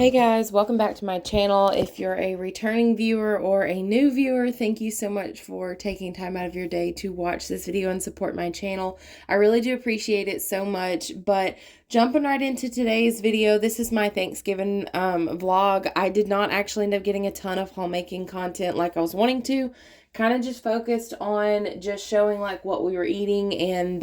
Hey guys, welcome back to my channel. If you're a returning viewer or a new viewer, thank you so much for taking time out of your day to watch this video and support my channel. I really do appreciate it so much, but jumping right into today's video, this is my Thanksgiving vlog. I did not actually end up getting a ton of homemaking content like I was wanting to. Kind of just focused on just showing like what we were eating and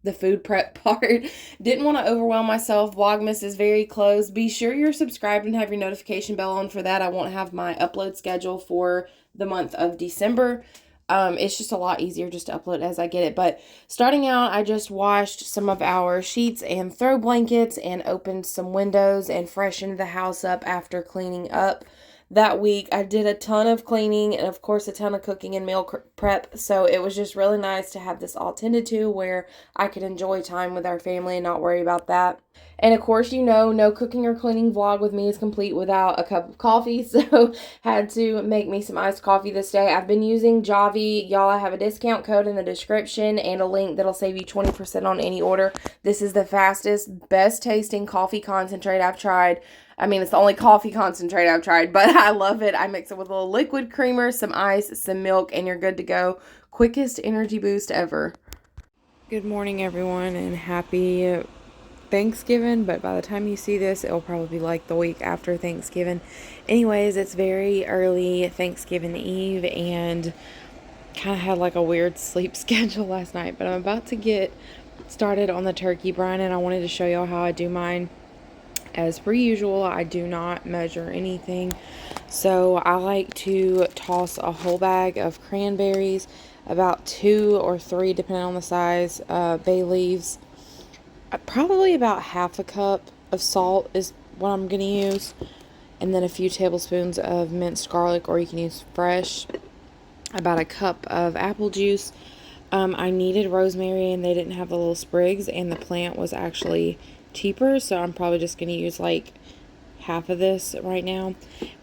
the food prep part. Didn't want to overwhelm myself. Vlogmas is very close. Be sure you're subscribed and have your notification bell on for that. I won't have my upload schedule for the month of December. It's just a lot easier just to upload as I get it. But starting out, I just washed some of our sheets and throw blankets and opened some windows and freshened the house up after cleaning up that week. I did a ton of cleaning and of course a ton of cooking and meal prep, so it was just really nice to have this all tended to where I could enjoy time with our family and not worry about that. And of course, you know, no cooking or cleaning vlog with me is complete without a cup of coffee, so had to make me some iced coffee this day. I've been using Javi. Y'all, I have a discount code in the description and a link that'll save you 20% on any order. This is the fastest, best tasting coffee concentrate I've tried. I mean, it's the only coffee concentrate I've tried, but I love it. I mix it with a little liquid creamer, some ice, some milk, and you're good to go. Quickest energy boost ever. Good morning, everyone, and happy Thanksgiving, but by the time you see this, it'll probably be like the week after Thanksgiving. Anyways, it's very early Thanksgiving Eve, and kind of had like a weird sleep schedule last night, but I'm about to get started on the turkey brine, and I wanted to show y'all how I do mine. As per usual, I do not measure anything, so I like to toss a whole bag of cranberries, about 2 or 3 depending on the size, bay leaves, probably about half a cup of salt is what I'm going to use, and then a few tablespoons of minced garlic, or you can use fresh, about a cup of apple juice. I needed rosemary and they didn't have the little sprigs, and the plant was actually cheaper, so I'm probably just going to use like half of this right now.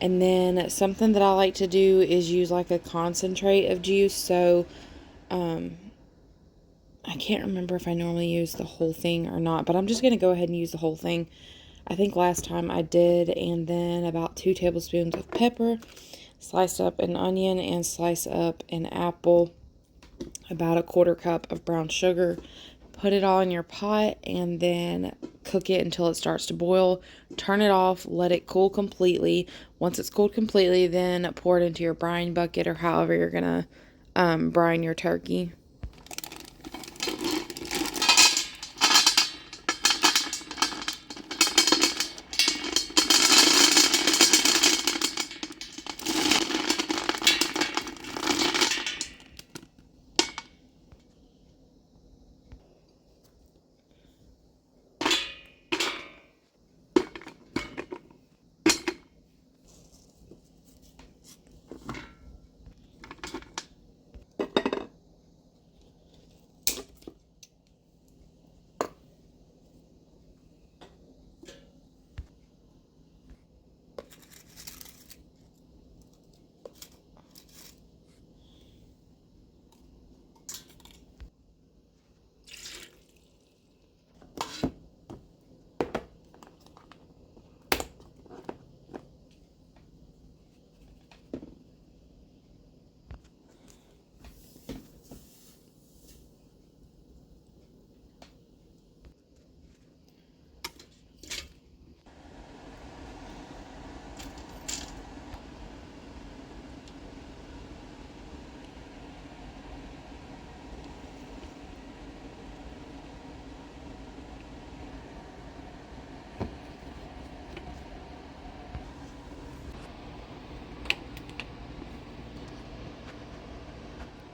And then something that I like to do is use like a concentrate of juice, so I can't remember if I normally use the whole thing or not, but I'm just going to go ahead and use the whole thing. I think last time I did. And then about 2 tablespoons of pepper, slice up an onion and slice up an apple, about a 1/4 cup of brown sugar. Put it all in your pot and then cook it until it starts to boil. Turn it off, let it cool completely. Once it's cooled completely, then pour it into your brine bucket or however you're going to brine your turkey.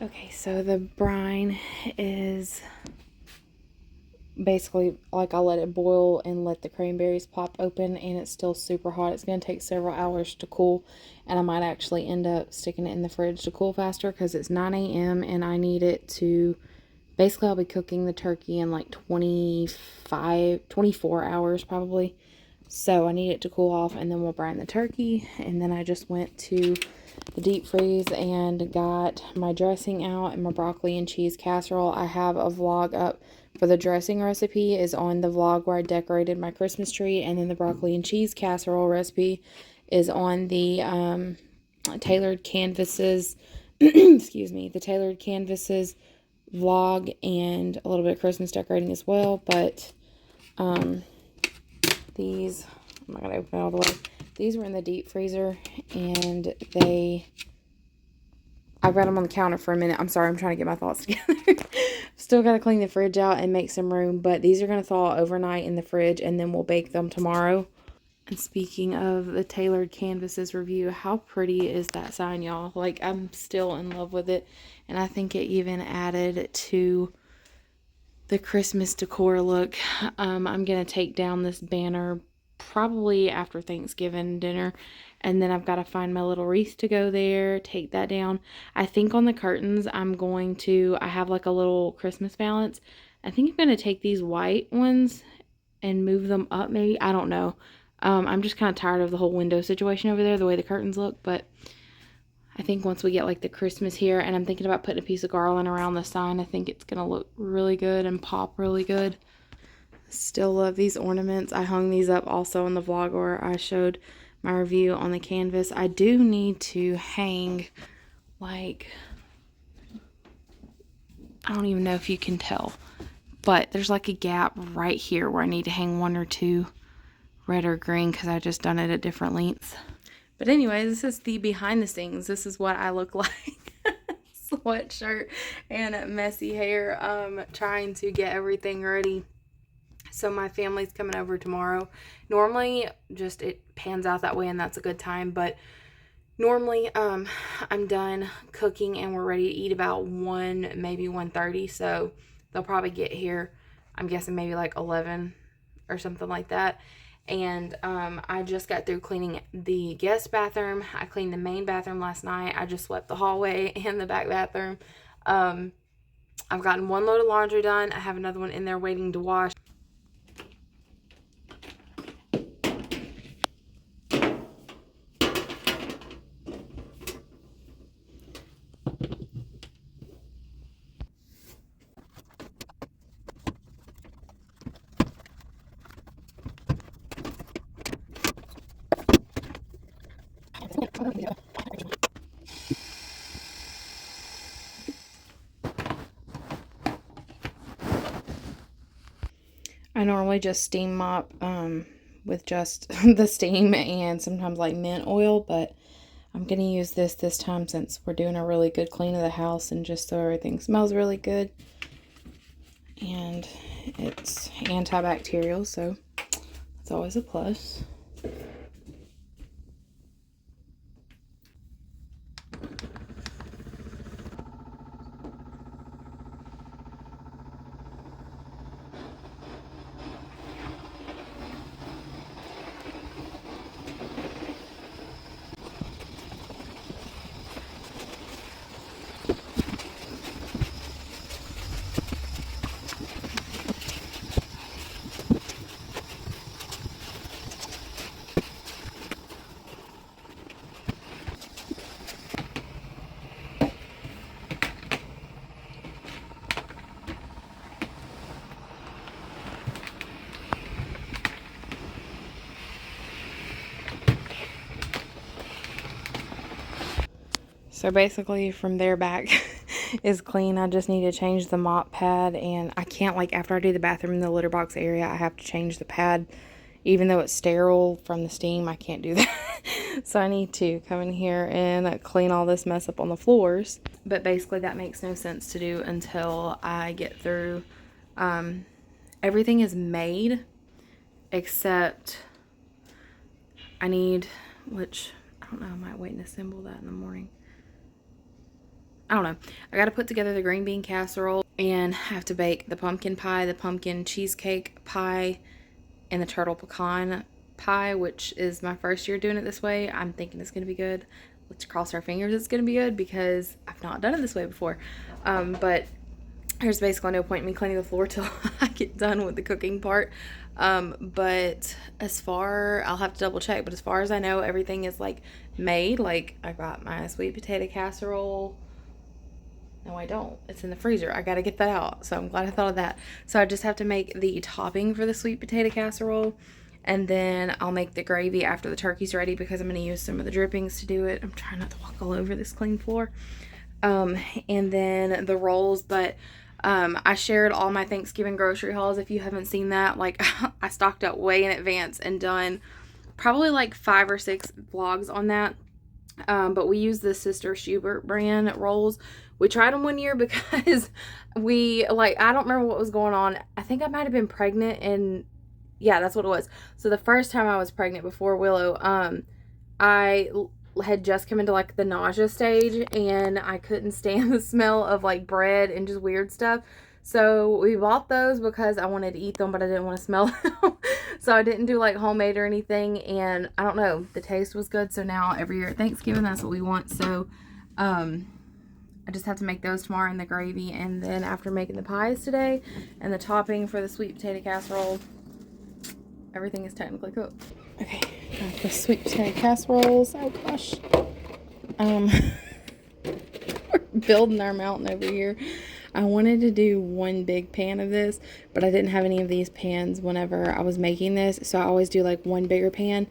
Okay, so the brine is basically like I let it boil and let the cranberries pop open, and it's still super hot. It's going to take several hours to cool, and I might actually end up sticking it in the fridge to cool faster because it's 9 a.m. and I need it to, basically I'll be cooking the turkey in like 24 hours probably. So I need it to cool off and then we'll brine the turkey. And then I just went to the deep freeze and got my dressing out and my broccoli and cheese casserole. I have a vlog up for the dressing recipe is on the vlog where I decorated my Christmas tree, and then the broccoli and cheese casserole recipe is on the tailored canvases, excuse me, the tailored canvases vlog, and a little bit of Christmas decorating as well. But these, I'm not going to open it all the way. These were in the deep freezer, and I've got them on the counter for a minute. I'm sorry, I'm trying to get my thoughts together. Still got to clean the fridge out and make some room, but these are going to thaw overnight in the fridge, and then we'll bake them tomorrow. And speaking of the tailored canvases review, how pretty is that sign, y'all? Like, I'm still in love with it, and I think it even added to the Christmas decor look. I'm going to take down this banner probably after Thanksgiving dinner, and then I've got to find my little wreath to go there, take that down. I think on the curtains I have like a little Christmas balance. I think I'm going to take these white ones and move them up maybe. I don't know. I'm just kind of tired of the whole window situation over there, the way the curtains look, but I think once we get like the Christmas here, and I'm thinking about putting a piece of garland around the sign, I think it's going to look really good and pop really good. Still love these ornaments. I hung these up also in the vlog where I showed my review on the canvas. I do need to hang, like, I don't even know if you can tell, but there's like a gap right here where I need to hang one or two red or green because I just done it at different lengths. But anyway, this is the behind the scenes. This is what I look like. Sweatshirt and messy hair, trying to get everything ready. So my family's coming over tomorrow. Normally, just it pans out that way, and that's a good time. But normally, I'm done cooking, and we're ready to eat about 1, maybe 1:30. So they'll probably get here, I'm guessing maybe like 11 or something like that. And I just got through cleaning the guest bathroom. I cleaned the main bathroom last night. I just swept the hallway and the back bathroom. I've gotten 1 load of laundry done. I have another one in there waiting to wash. I normally just steam mop with just the steam and sometimes like mint oil, but I'm going to use this time since we're doing a really good clean of the house, and just so everything smells really good. And it's antibacterial, so it's always a plus. So basically from there back is clean. I just need to change the mop pad, and I can't, like, after I do the bathroom in the litter box area, I have to change the pad. Even though it's sterile from the steam, I can't do that. So I need to come in here and clean all this mess up on the floors. But basically that makes no sense to do until I get through. Everything is made except I need, which I don't know, I might wait and assemble that in the morning. I don't know. I got to put together the green bean casserole and have to bake the pumpkin pie, the pumpkin cheesecake pie, and the turtle pecan pie, which is my first year doing it this way. I'm thinking it's going to be good. Let's cross our fingers it's going to be good because I've not done it this way before. But there's basically no point in me cleaning the floor till I get done with the cooking part. But as far, I'll have to double check, but as far as I know, everything is like made. Like I got my sweet potato casserole No, I don't. It's in the freezer. I gotta get that out. So I'm glad I thought of that. So I just have to make the topping for the sweet potato casserole. And then I'll make the gravy after the turkey's ready because I'm going to use some of the drippings to do it. I'm trying not to walk all over this clean floor. And then the rolls. But I shared all my Thanksgiving grocery hauls. If you haven't seen that, like I stocked up way in advance and done probably like 5 or 6 vlogs on that. But we use the Sister Schubert brand rolls. We tried them one year because I don't remember what was going on. I think I might have been pregnant, and yeah, that's what it was. So the first time I was pregnant before Willow, I had just come into like the nausea stage, and I couldn't stand the smell of like bread and just weird stuff. So we bought those because I wanted to eat them, but I didn't want to smell them. So I didn't do like homemade or anything. And I don't know, the taste was good. So now every year at Thanksgiving, that's what we want. So I just have to make those tomorrow in the gravy. And then after making the pies today and the topping for the sweet potato casserole, everything is technically cooked. Okay, got the sweet potato casseroles. Oh gosh. We're building our mountain over here. I wanted to do one big pan of this, but I didn't have any of these pans whenever I was making this. So I always do like one bigger pan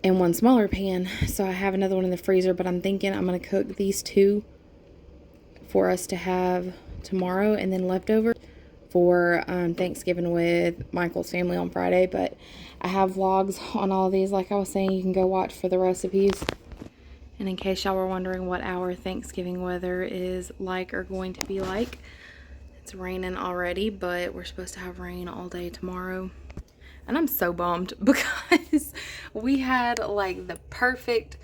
and one smaller pan. So I have another one in the freezer, but I'm thinking I'm going to cook these 2 for us to have tomorrow and then leftover for Thanksgiving with Michael's family on Friday. But I have vlogs on all of these, like I was saying, you can go watch for the recipes. And in case y'all were wondering what our Thanksgiving weather is like or going to be like, it's raining already, but we're supposed to have rain all day tomorrow. And I'm so bummed because we had like the perfect,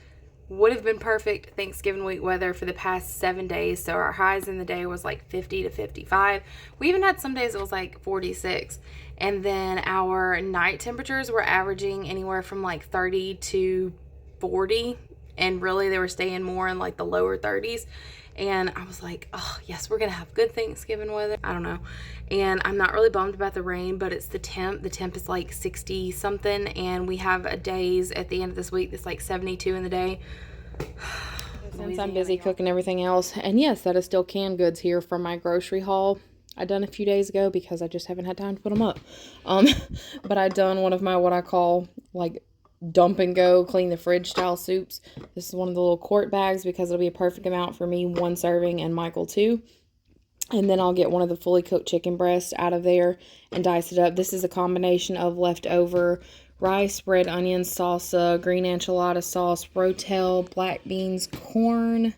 would have been perfect Thanksgiving week weather for the past 7 days. So our highs in the day was like 50 to 55. We even had some days it was like 46. And then our night temperatures were averaging anywhere from like 30 to 40. And really they were staying more in like the lower 30s. And I was like, oh yes, we're gonna have good Thanksgiving weather. I don't know. And I'm not really bummed about the rain, but it's the temp. The temp is like 60 something, and we have a days at the end of this week that's like 72 in the day. Since I'm busy cooking everything else. And yes, that is still canned goods here from my grocery haul I done a few days ago because I just haven't had time to put them up. But I done one of my what I call like dump and go clean the fridge style soups. This is one of the little quart bags because it'll be a perfect amount for me, 1 serving, and Michael 2. And then I'll get one of the fully cooked chicken breasts out of there and dice it up. This is a combination of leftover rice, red onion, salsa, green enchilada sauce, rotel, black beans, corn,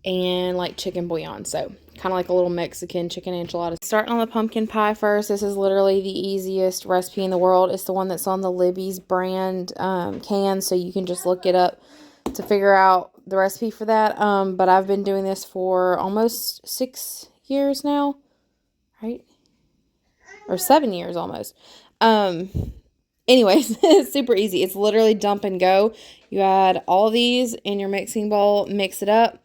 and like chicken bouillon. So kind of like a little Mexican chicken enchilada. Starting on the pumpkin pie first. This is literally the easiest recipe in the world. It's the one that's on the Libby's brand can, so you can just look it up to figure out the recipe for that. But I've been doing this for almost 6 years now, right? Or 7 years almost. Anyways, it's super easy. It's literally dump and go. You add all these in your mixing bowl, mix it up,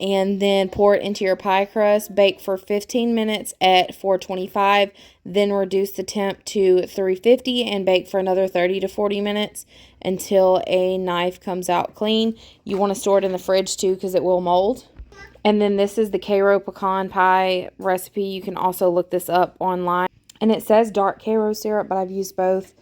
and then pour it into your pie crust. Bake for 15 minutes at 425, then reduce the temp to 350 and bake for another 30 to 40 minutes until a knife comes out clean. You want to store it in the fridge too because it will mold. And then this is the Cairo pecan pie recipe. You can also look this up online. And it says dark Cairo syrup, but I've used both.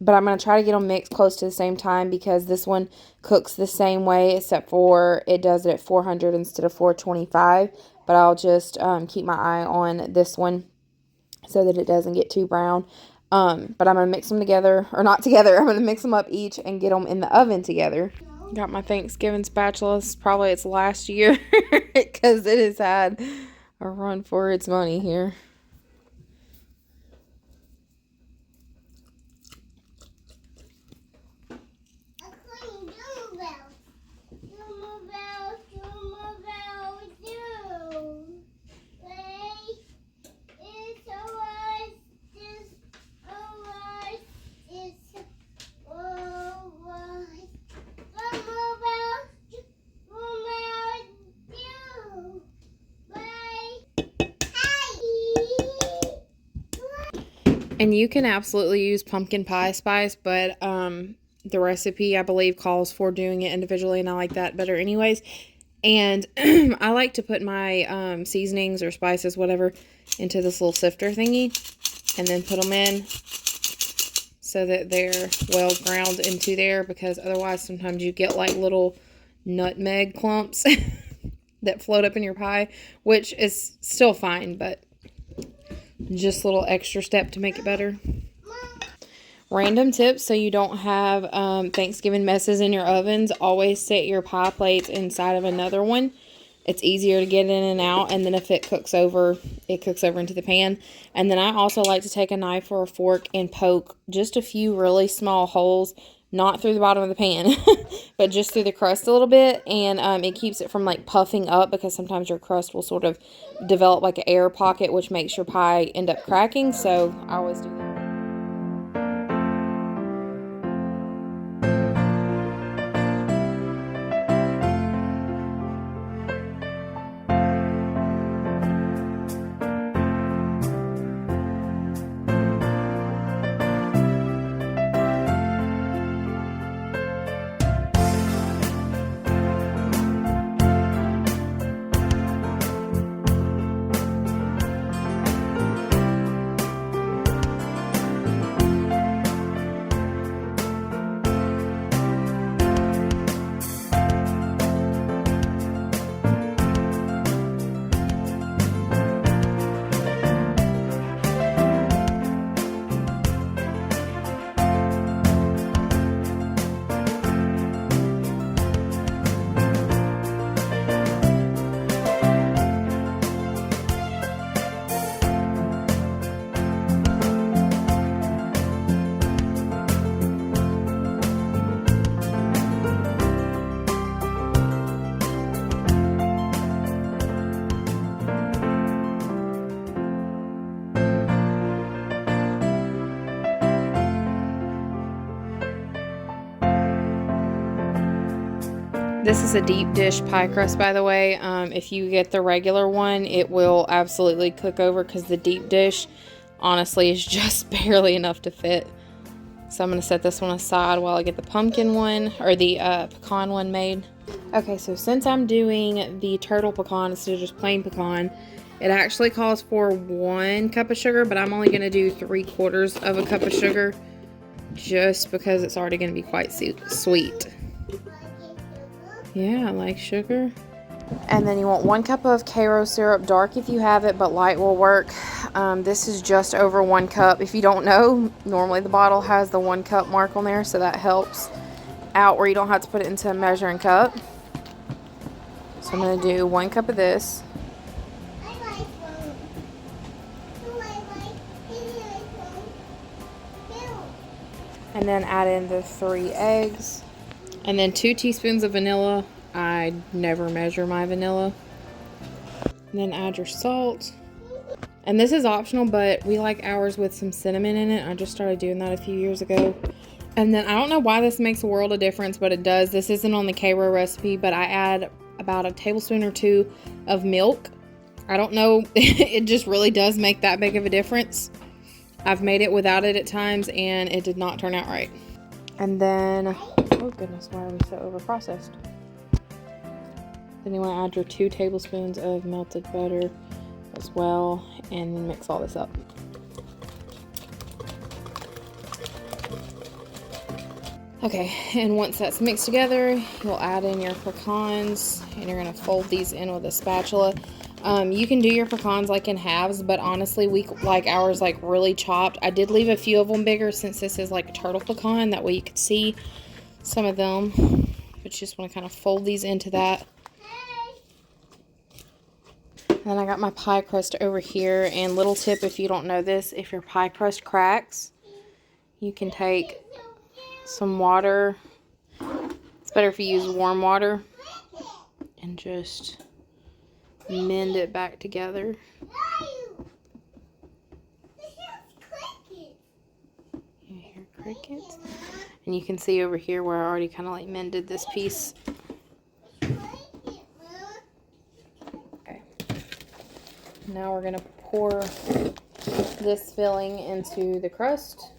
But I'm going to try to get them mixed close to the same time because this one cooks the same way except for it does it at 400 instead of 425. But I'll just keep my eye on this one so that it doesn't get too brown. But I'm going to mix them together, or not together. I'm going to mix them up each and get them in the oven together. Got my Thanksgiving spatula. It's probably its last year because it has had a run for its money here. And you can absolutely use pumpkin pie spice, but the recipe, I believe, calls for doing it individually, and I like that better anyways. And I like to put my seasonings or spices, whatever, into this little sifter thingy. And then put them in so that they're well ground into there. Because otherwise sometimes you get like little nutmeg clumps that float up in your pie. Which is still fine, but just a little extra step to make it better. Random tips so you don't have Thanksgiving messes in your ovens. Always set your pie plates inside of another one. It's easier to get in and out, and then if it cooks over into the pan. And then I also like to take a knife or a fork and poke just a few really small holes, not through the bottom of the pan, but just through the crust a little bit, and it keeps it from like puffing up, because sometimes your crust will sort of develop like an air pocket, which makes your pie end up cracking. So I always do that. This is a deep dish pie crust, by the way. If you get the regular one, it will absolutely cook over, because the deep dish, honestly, is just barely enough to fit. So I'm going to set this one aside while I get the pumpkin one, or the pecan one made. Okay, so since I'm doing the turtle pecan instead of just plain pecan, it actually calls for 1 cup of sugar, but I'm only going to do 3/4 of a cup of sugar, just because it's already going to be quite sweet. Yeah, I like sugar. And then you want 1 cup of Karo syrup, dark if you have it, but light will work. This is just over 1 cup. If you don't know, normally the bottle has the 1 cup mark on there, so that helps out where you don't have to put it into a measuring cup. So I'm going to do 1 cup of this. And then add in the 3 eggs. And then 2 teaspoons of vanilla. I never measure my vanilla. And then add your salt. And this is optional, but we like ours with some cinnamon in it. I just started doing that a few years ago. And then I don't know why this makes a world of difference, but it does. This isn't on the Karo recipe, but I add about a tablespoon or 2 of milk. I don't know. It just really does make that big of a difference. I've made it without it at times, and it did not turn out right. And then, oh goodness, why are we so overprocessed? Then you want to add your 2 tablespoons of melted butter as well, and then mix all this up. Okay, and once that's mixed together, you'll add in your pecans, and you're going to fold these in with a spatula. You can do your pecans like in halves, but honestly, we like ours like really chopped. I did leave a few of them bigger since this is like a turtle pecan. That way you could see some of them. But you just want to kind of fold these into that. And then I got my pie crust over here. And little tip, if you don't know this, if your pie crust cracks, you can take some water. It's better if you use warm water. And just mend it back together. You hear crickets? And you can see over here where I already kind of like mended this piece. Okay. Now we're going to pour this filling into the crust.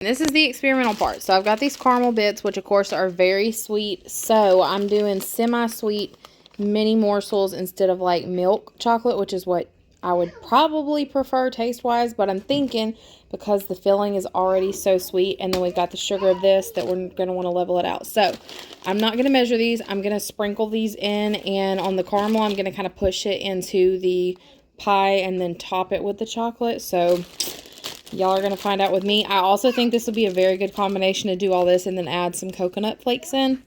This is the experimental part. So I've got these caramel bits, which of course are very sweet. So I'm doing semi-sweet mini morsels instead of like milk chocolate, which is what I would probably prefer taste-wise. But I'm thinking because the filling is already so sweet, and then we've got the sugar of this, that we're going to want to level it out. So I'm not going to measure these. I'm going to sprinkle these in, and on the caramel, I'm going to kind of push it into the pie and then top it with the chocolate. So y'all are going to find out with me. I also think this will be a very good combination to do all this and then add some coconut flakes in.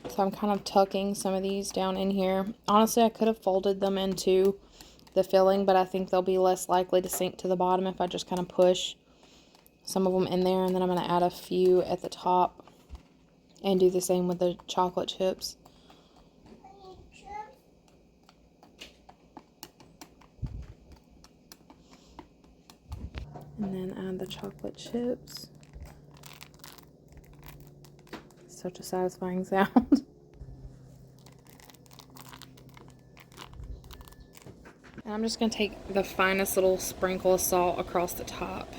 So I'm kind of tucking some of these down in here. Honestly, I could have folded them into the filling, but I think they'll be less likely to sink to the bottom if I just kind of push some of them in there. And then I'm going to add a few at the top and do the same with the chocolate chips. And then add the chocolate chips. Such a satisfying sound. And I'm just going to take the finest little sprinkle of salt across the top.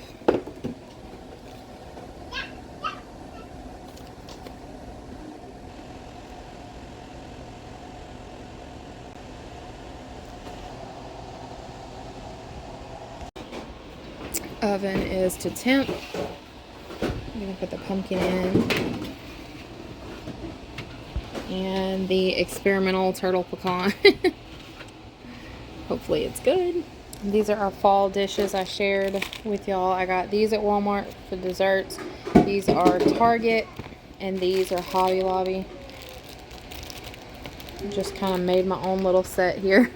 Oven is to temp. I'm going to put the pumpkin in. And the experimental turtle pecan. Hopefully it's good. These are our fall dishes I shared with y'all. I got these at Walmart for desserts. These are Target, and these are Hobby Lobby. Just kind of made my own little set here.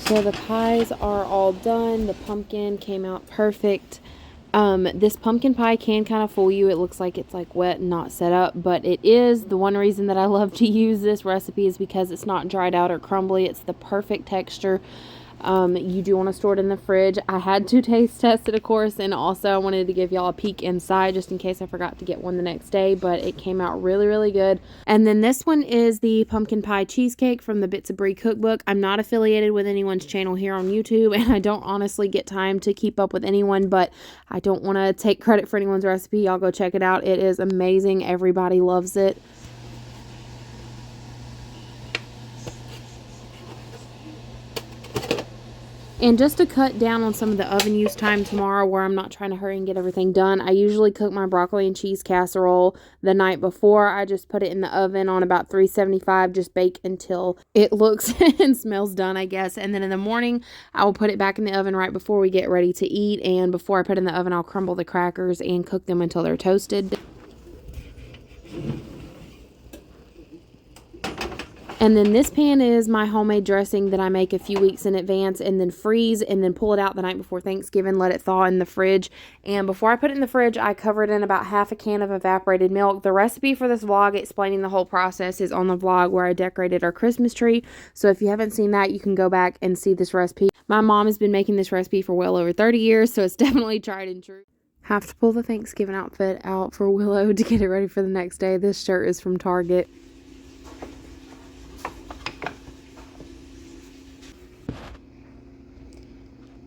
So the pies are all done. The pumpkin came out perfect. This pumpkin pie can kind of fool you. It looks like it's like wet and not set up, but it is. The one reason that I love to use this recipe is because it's not dried out or crumbly. It's the perfect texture. You do want to store it in the fridge. I had to taste test it, of course, and also I wanted to give y'all a peek inside just in case I forgot to get one the next day, but it came out really, really good. And then this one is the pumpkin pie cheesecake from the Bits of Brie cookbook. I'm not affiliated with anyone's channel here on YouTube, and I don't honestly get time to keep up with anyone, but I don't want to take credit for anyone's recipe. Y'all go check it out. It is amazing. Everybody loves it. And just to cut down on some of the oven use time tomorrow, where I'm not trying to hurry and get everything done, I usually cook my broccoli and cheese casserole the night before. I just put it in the oven on about 375, just bake until it looks and smells done, I guess. And then in the morning, I will put it back in the oven right before we get ready to eat. And before I put it in the oven, I'll crumble the crackers and cook them until they're toasted. And then this pan is my homemade dressing that I make a few weeks in advance and then freeze and then pull it out the night before Thanksgiving, let it thaw in the fridge. And before I put it in the fridge, I cover it in about half a can of evaporated milk. The recipe for this vlog explaining the whole process is on the vlog where I decorated our Christmas tree. So if you haven't seen that, you can go back and see this recipe. My mom has been making this recipe for well over 30 years, so it's definitely tried and true. Have to pull the Thanksgiving outfit out for Willow to get it ready for the next day. This shirt is from Target.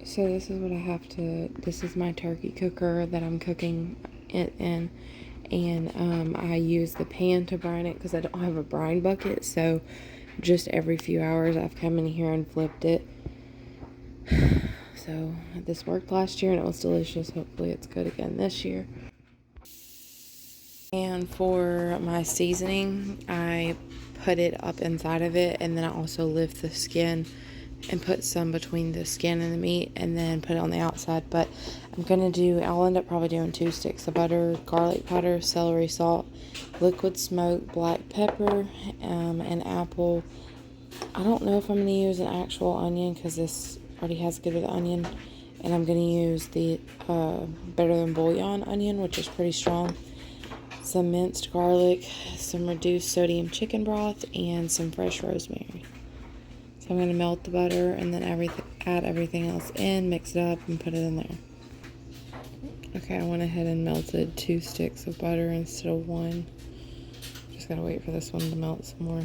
So this is what I have to, this is my turkey cooker that I'm cooking it in, and I use the pan to brine it because I don't have a brine bucket, so just every few hours I've come in here and flipped it. So this worked last year and it was delicious. Hopefully it's good again this year. And for my seasoning, I put it up inside of it, and then I also lift the skin and put some between the skin and the meat, and then put it on the outside. But I'll end up probably doing 2 sticks of butter, garlic powder, celery salt, liquid smoke, black pepper, and apple. I don't know if I'm going to use an actual onion because this already has good with the onion. And I'm going to use the Better Than Bouillon onion, which is pretty strong. Some minced garlic, some reduced sodium chicken broth, and some fresh rosemary. So I'm going to melt the butter and then add everything else in, mix it up, and put it in there. Okay, I went ahead and melted 2 sticks of butter instead of 1. Just got to wait for this one to melt some more.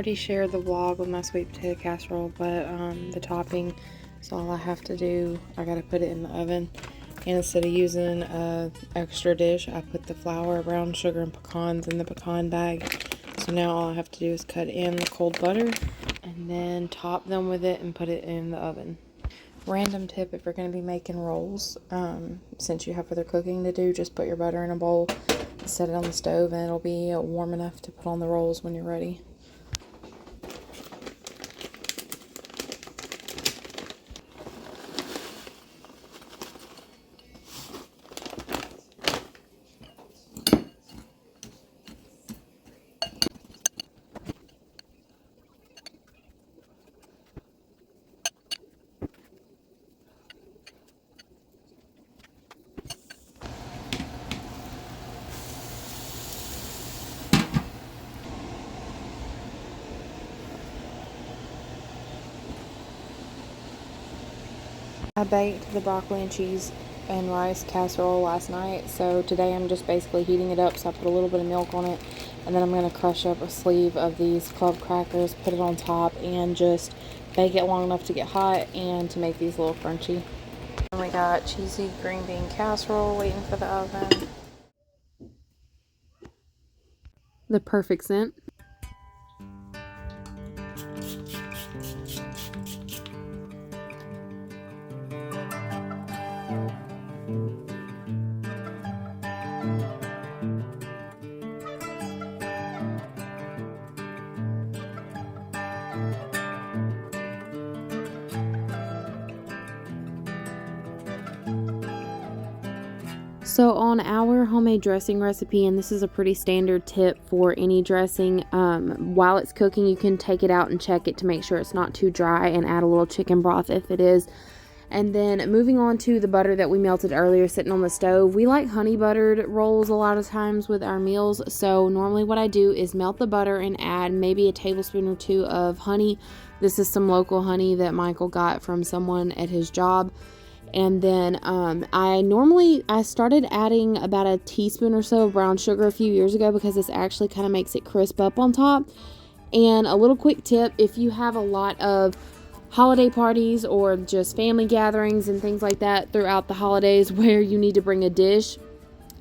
already shared the vlog with my sweet potato casserole, but the topping, so all I have to do, I gotta put it in the oven. And instead of using a extra dish, I put the flour, brown sugar, and pecans in the pecan bag. So now all I have to do is cut in the cold butter and then top them with it and put it in the oven. Random tip, if you're going to be making rolls, since you have other cooking to do, just put your butter in a bowl, set it on the stove, and it'll be warm enough to put on the rolls when you're ready. I baked the broccoli and cheese and rice casserole last night, so today I'm just basically heating it up. So I put a little bit of milk on it, and then I'm going to crush up a sleeve of these club crackers, put it on top, and just bake it long enough to get hot and to make these a little crunchy. And we got cheesy green bean casserole waiting for the oven. The perfect scent. So on our homemade dressing recipe, and this is a pretty standard tip for any dressing, while it's cooking, you can take it out and check it to make sure it's not too dry and add a little chicken broth if it is. And then moving on to the butter that we melted earlier sitting on the stove. We like honey buttered rolls a lot of times with our meals. So normally what I do is melt the butter and add maybe a tablespoon or two of honey. This is some local honey that Michael got from someone at his job. And then I started adding about a teaspoon or so of brown sugar a few years ago because this actually kind of makes it crisp up on top. And a little quick tip, if you have a lot of holiday parties or just family gatherings and things like that throughout the holidays where you need to bring a dish,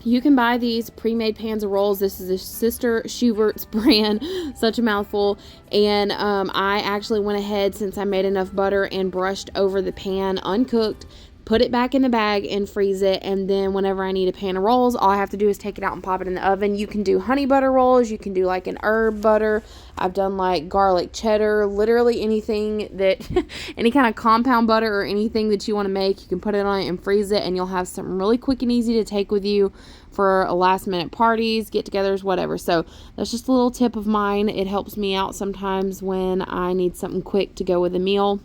you can buy these pre-made pans of rolls. This is a Sister Schubert's brand, such a mouthful. And I actually went ahead, since I made enough butter, and brushed over the pan uncooked, put it back in the bag and freeze it, and then whenever I need a pan of rolls, all I have to do is take it out and pop it in the oven. You can do honey butter rolls, you can do like an herb butter. I've done like garlic cheddar, literally anything that, any kind of compound butter or anything that you want to make, you can put it on it and freeze it, and you'll have something really quick and easy to take with you for a last minute parties, get-togethers, whatever. So that's just a little tip of mine. It helps me out sometimes when I need something quick to go with a meal.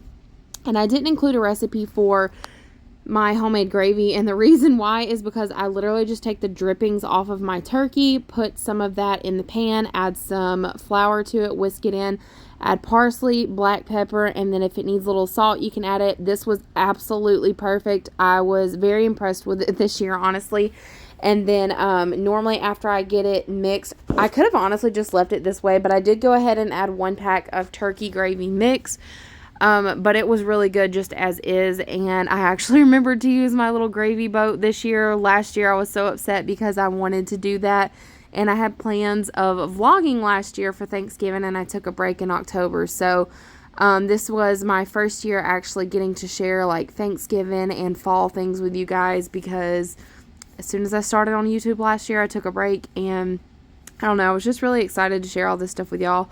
And I didn't include a recipe for my homemade gravy, and the reason why is because I literally just take the drippings off of my turkey, put some of that in the pan, add some flour to it, whisk it in, add parsley, black pepper, and then if it needs a little salt, you can add it. This was absolutely perfect. I was very impressed with it this year, honestly. And then normally after I get it mixed, I could have honestly just left it this way, but I did go ahead and add 1 pack of turkey gravy mix. But it was really good just as is, and I actually remembered to use my little gravy boat this year. Last year I was so upset because I wanted to do that, and I had plans of vlogging last year for Thanksgiving, and I took a break in October. So this was my first year actually getting to share like Thanksgiving and fall things with you guys, because as soon as I started on YouTube last year, I took a break, and I don't know, I was just really excited to share all this stuff with y'all.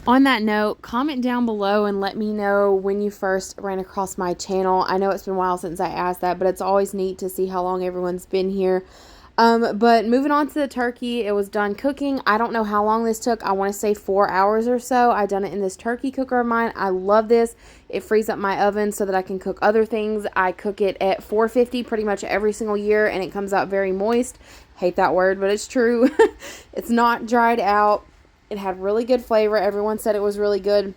On that note, comment down below and let me know when you first ran across my channel. I know it's been a while since I asked that, but it's always neat to see how long everyone's been here. But moving on to the turkey, it was done cooking. I don't know how long this took. I want to say 4 hours or so. I done it in this turkey cooker of mine. I love this. It frees up my oven so that I can cook other things. I cook it at 450 pretty much every single year, and it comes out very moist. Hate that word, but it's true. It's not dried out. It had really good flavor. Everyone said it was really good.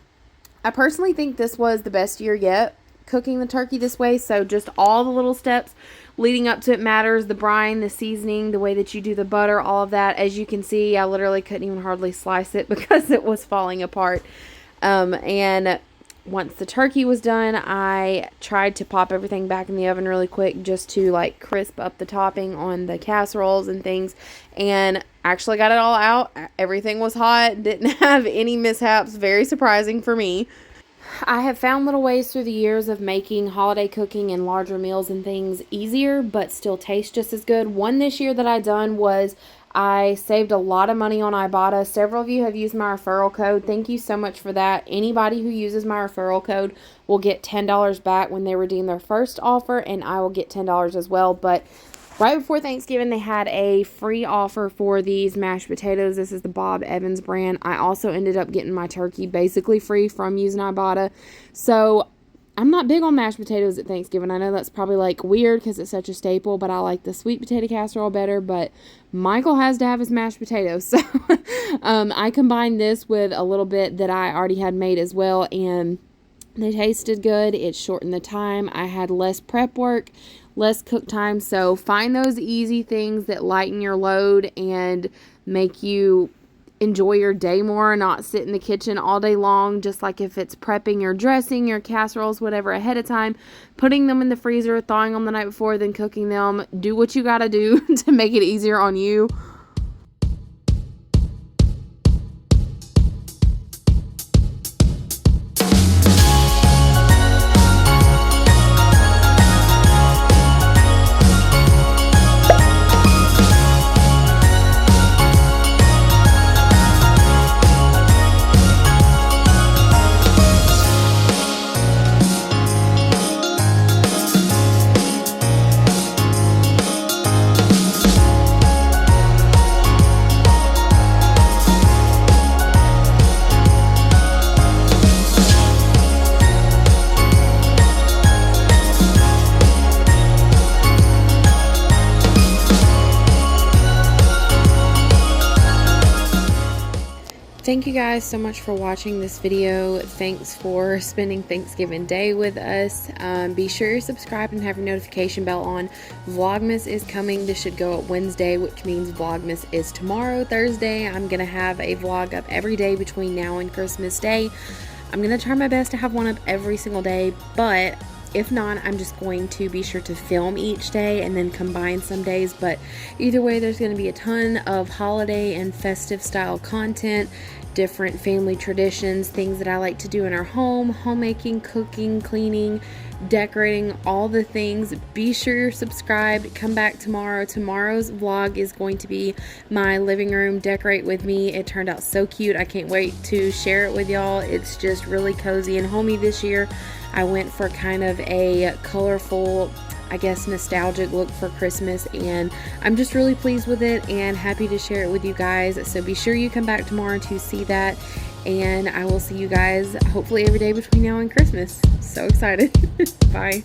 I personally think this was the best year yet, cooking the turkey this way. So just all the little steps leading up to it matters. The brine, the seasoning, the way that you do the butter, all of that. As you can see, I literally couldn't even hardly slice it because it was falling apart. And once the turkey was done, I tried to pop everything back in the oven really quick just to like crisp up the topping on the casseroles and things, and actually got it all out. Everything was hot, didn't have any mishaps. Very surprising for me. I have found little ways through the years of making holiday cooking and larger meals and things easier, but still taste just as good. One this year that I done was I saved a lot of money on IBOTTA. Several of you have used my referral code. Thank you so much for that. Anybody who uses my referral code will get $10 back when they redeem their first offer, and I will get $10 as well. But right before Thanksgiving, they had a free offer for these mashed potatoes. This is the Bob Evans brand. I also ended up getting my turkey basically free from using IBOTTA. So I'm not big on mashed potatoes at Thanksgiving. I know that's probably like weird because it's such a staple, but I like the sweet potato casserole better. But Michael has to have his mashed potatoes. So I combined this with a little bit that I already had made as well, and they tasted good. It shortened the time. I had less prep work, less cook time. So find those easy things that lighten your load and make you enjoy your day more, not sit in the kitchen all day long. Just like if it's prepping your dressing, your casseroles, whatever, ahead of time, putting them in the freezer, thawing them the night before, then cooking them. Do what you gotta do to make it easier on you. Thank you guys so much for watching this video. Thanks for spending Thanksgiving Day with us. Be sure you're subscribed and have your notification bell on. Vlogmas is coming. This should go up Wednesday, which means Vlogmas is tomorrow, Thursday. I'm going to have a vlog up every day between now and Christmas Day. I'm going to try my best to have one up every single day, but if not, I'm just going to be sure to film each day and then combine some days. But either way, there's going to be a ton of holiday and festive style content, different family traditions, things that I like to do in our home, homemaking, cooking, cleaning, decorating, all the things. Be sure you're subscribed. Come back tomorrow. Tomorrow's vlog is going to be my living room decorate with me. It turned out so cute. I can't wait to share it with y'all. It's just really cozy and homey this year. I went for kind of a colorful, I guess, nostalgic look for Christmas, and I'm just really pleased with it and happy to share it with you guys. So be sure you come back tomorrow to see that, and I will see you guys hopefully every day between now and Christmas. So excited. Bye.